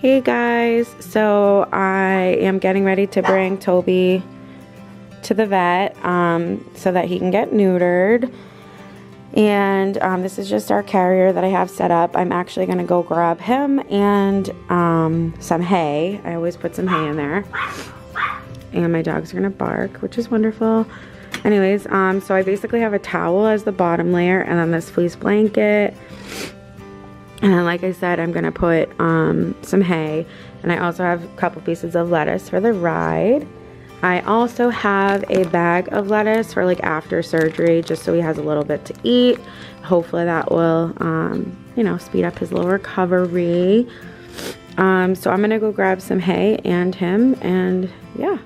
Hey guys, so I am getting ready to bring Toby to the vet so that he can get neutered. And this is just our carrier that I have set up. I'm actually going to go grab him and some hay. I always put some hay in there. And my dogs are going to bark, which is wonderful. Anyways, so I basically have a towel as the bottom layer and then this fleece blanket. And then, like I said, I'm going to put some hay. And I also have a couple pieces of lettuce for the ride. I also have a bag of lettuce for like after surgery, just so he has a little bit to eat. Hopefully that will, you know, speed up his little recovery. So I'm going to go grab some hay and him, and yeah.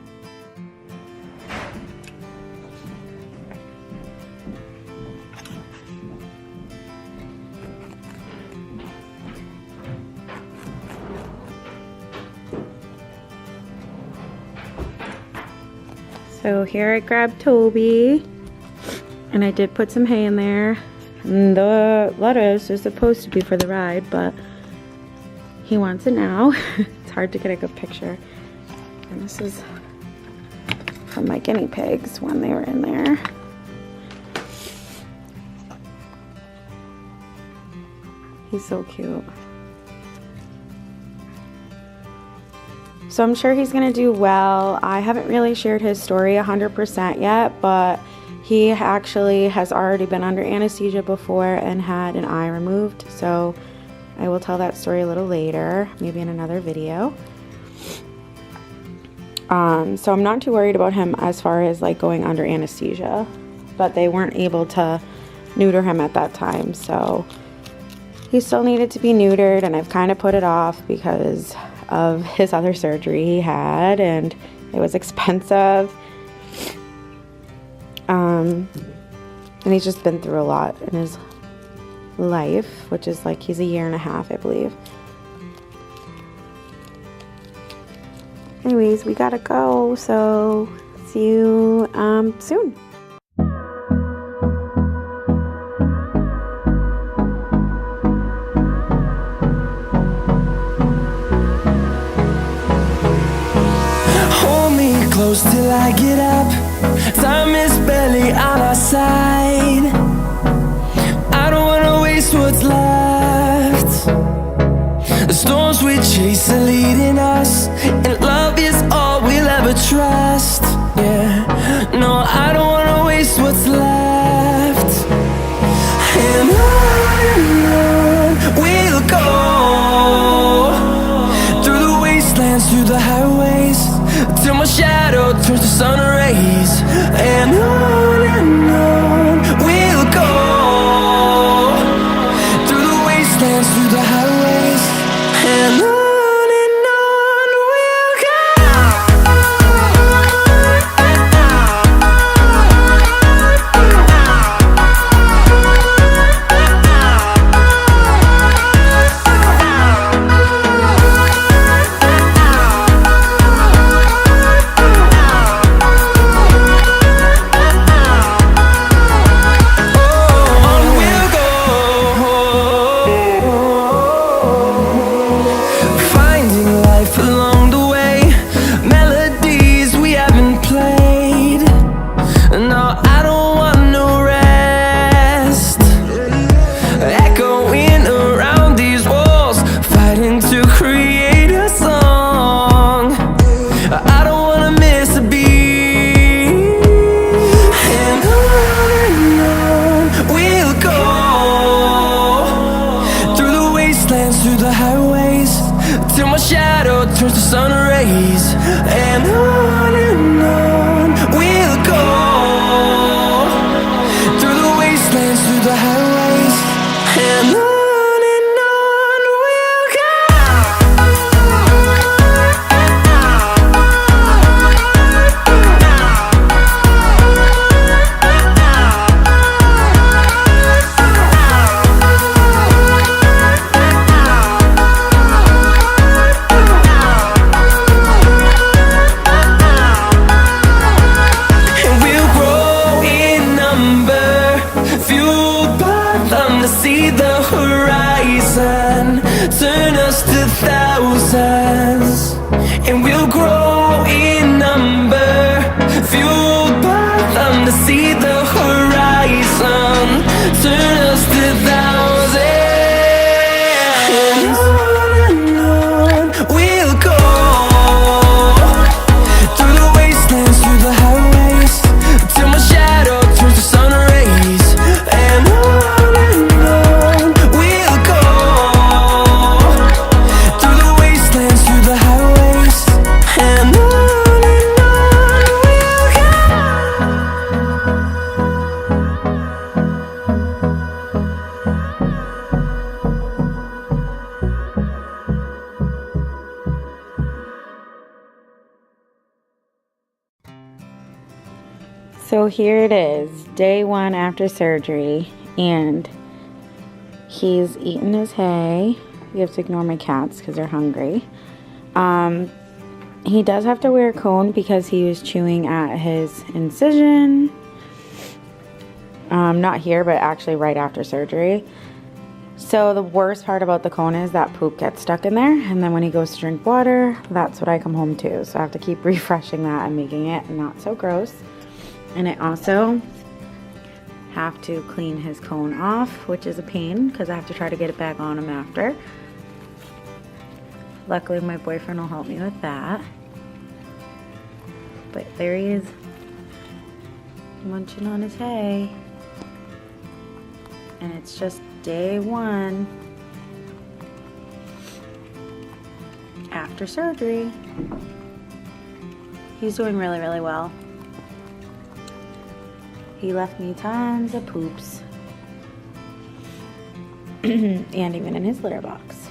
So here I grabbed Toby, and I did put some hay in there. And the lettuce is supposed to be for the ride, but he wants it now. It's hard to get a good picture. And this is from my guinea pigs when they were in there. He's so cute. So I'm sure he's gonna do well. I haven't really shared his story 100% yet, but he actually has already been under anesthesia before and had an eye removed. So I will tell that story a little later, maybe in another video. So I'm not too worried about him as far as like going under anesthesia, but they weren't able to neuter him at that time. So he still needed to be neutered, and I've kind of put it off because of his other surgery he had, and it was expensive. And he's just been through a lot in his life, which is like he's a year and a half, I believe. Anyways, we gotta go, so see you soon. Close till I get up, time is barely on our side. I don't wanna waste what's left. The storms we chase are leading us, and love is all we'll ever trust. Yeah, no, I don't wanna waste what's left. And on we'll go, through the wastelands, through the highways, till my shadow turns to sun rays. And on we'll go, through the wastelands, through the highways, and on we'll go. So here it is, day 1 after surgery, and he's eating his hay. You have to ignore my cats because they're hungry. He does have to wear a cone because he was chewing at his incision. Not here, but actually right after surgery. So the worst part about the cone is that poop gets stuck in there, and then when he goes to drink water, that's what I come home to. So I have to keep refreshing that and making it not so gross. And I also have to clean his cone off, which is a pain because I have to try to get it back on him after. Luckily my boyfriend will help me with that. But there he is, munching on his hay. And it's just day 1 after surgery. He's doing really, really well. He left me tons of poops. And even in his litter box.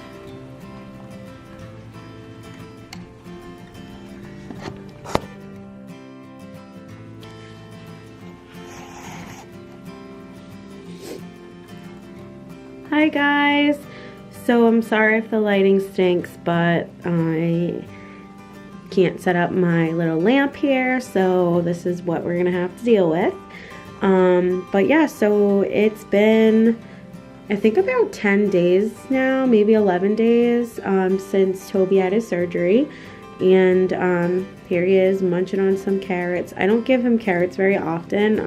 Hi guys! So I'm sorry if the lighting stinks, but I can't set up my little lamp here, so this is what we're gonna have to deal with. But yeah, so it's been, I think, about 10 days now, maybe 11 days since Toby had his surgery. And here he is munching on some carrots. I don't give him carrots very often.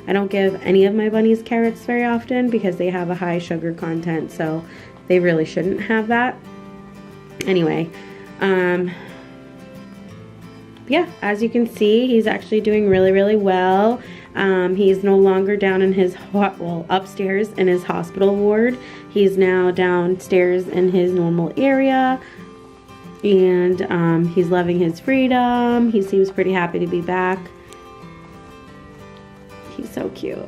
I don't give any of my bunnies carrots very often because they have a high sugar content, so they really shouldn't have that. Anyway, yeah, as you can see, he's actually doing really, really well. He's no longer down in his, upstairs in his hospital ward. He's now downstairs in his normal area. And he's loving his freedom. He seems pretty happy to be back. He's so cute.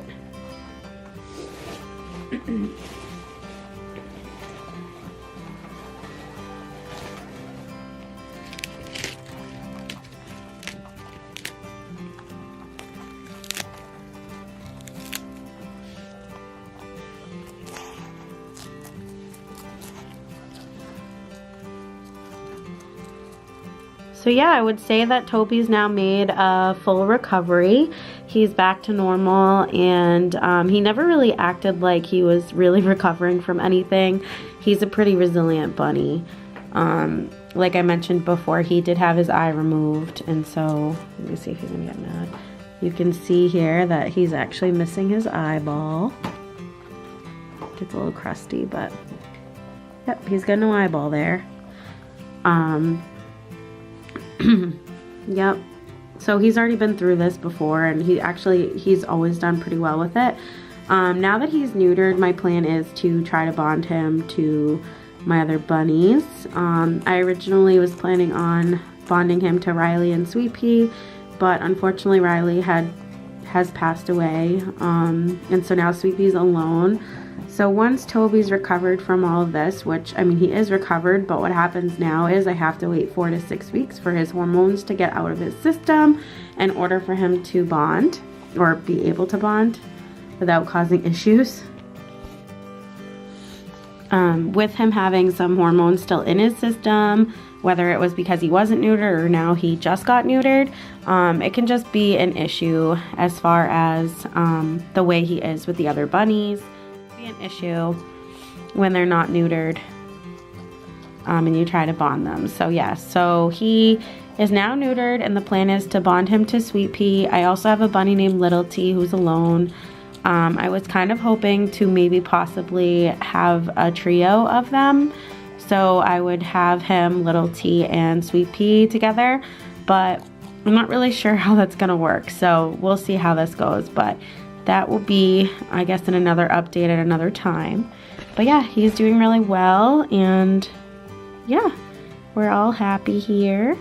So yeah, I would say that Toby's now made a full recovery. He's back to normal, and he never really acted like he was really recovering from anything. He's a pretty resilient bunny. Like I mentioned before, he did have his eye removed, and so let me see if he's gonna get mad. You can see here that he's actually missing his eyeball. It's a little crusty, but yep, he's got no eyeball there. Yep, so he's already been through this before, and he's always done pretty well with it. Now that he's neutered, my plan is to try to bond him to my other bunnies. I originally was planning on bonding him to Riley and Sweet Pea, but unfortunately Riley has passed away, and so now Sweet Pea's alone. So once Toby's recovered from all of this, which, I mean, he is recovered, but what happens now is I have to wait 4 to 6 weeks for his hormones to get out of his system in order for him to bond, or be able to bond without causing issues. With him having some hormones still in his system, whether it was because he wasn't neutered or now he just got neutered, it can just be an issue as far as the way he is with the other bunnies. An issue when they're not neutered, and you try to bond them. So yeah, so he is now neutered, and the plan is to bond him to Sweet Pea. I also have a bunny named Little T who's alone. I was kind of hoping to maybe possibly have a trio of them, so I would have him, Little T, and Sweet Pea together, but I'm not really sure how that's gonna work, so we'll see how this goes. But that will be, I guess, in another update at another time. But yeah, he's doing really well, and yeah, we're all happy here.